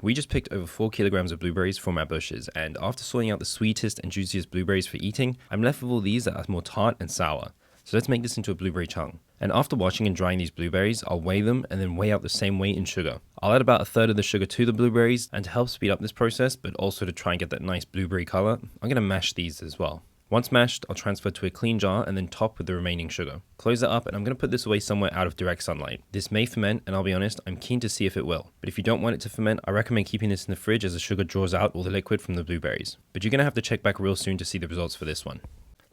We just picked over 4 kilograms of blueberries from our bushes, and after sorting out the sweetest and juiciest blueberries for eating, I'm left with all these that are more tart and sour. So let's make this into a blueberry chung. And after washing and drying these blueberries, I'll weigh them and then weigh out the same weight in sugar. I'll add about a third of the sugar to the blueberries, and to help speed up this process, but also to try and get that nice blueberry color, I'm going to mash these as well. Once mashed, I'll transfer to a clean jar and then top with the remaining sugar. Close it up, and I'm going to put this away somewhere out of direct sunlight. This may ferment, and I'll be honest, I'm keen to see if it will. But if you don't want it to ferment, I recommend keeping this in the fridge as the sugar draws out all the liquid from the blueberries. But you're going to have to check back real soon to see the results for this one.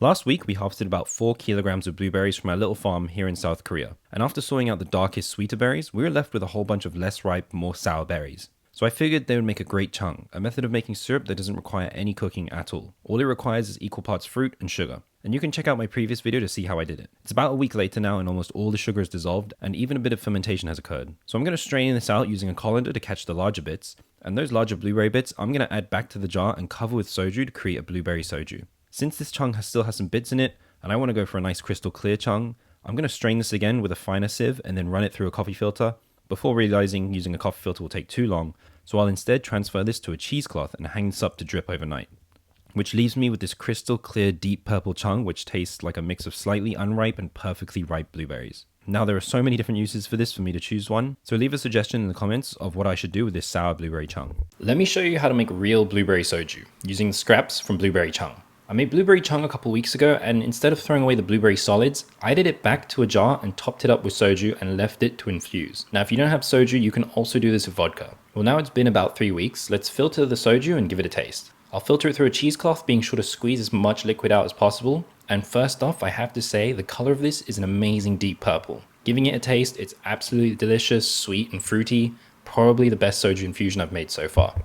Last week, we harvested about 4 kilograms of blueberries from our little farm here in South Korea. And after sorting out the darkest, sweeter berries, we were left with a whole bunch of less ripe, more sour berries. So I figured they would make a great chung, a method of making syrup that doesn't require any cooking at all. All it requires is equal parts fruit and sugar. And you can check out my previous video to see how I did it. It's about a week later now, and almost all the sugar is dissolved, and even a bit of fermentation has occurred. So I'm going to strain this out using a colander to catch the larger bits, and those larger blueberry bits I'm going to add back to the jar and cover with soju to create a blueberry soju. Since this chung still has some bits in it, and I want to go for a nice crystal clear chung, I'm going to strain this again with a finer sieve and then run it through a coffee filter, before realizing using a coffee filter will take too long, so I'll instead transfer this to a cheesecloth and hang this up to drip overnight. Which leaves me with this crystal clear deep purple chung, which tastes like a mix of slightly unripe and perfectly ripe blueberries. Now there are so many different uses for this for me to choose one, so leave a suggestion in the comments of what I should do with this sour blueberry chung. Let me show you how to make real blueberry soju, using the scraps from blueberry chung. I made blueberry chung a couple weeks ago, and instead of throwing away the blueberry solids, I added it back to a jar and topped it up with soju and left it to infuse. Now if you don't have soju, you can also do this with vodka. Well, now it's been about 3 weeks, let's filter the soju and give it a taste. I'll filter it through a cheesecloth, being sure to squeeze as much liquid out as possible. And first off, I have to say the color of this is an amazing deep purple. Giving it a taste, it's absolutely delicious, sweet and fruity, probably the best soju infusion I've made so far.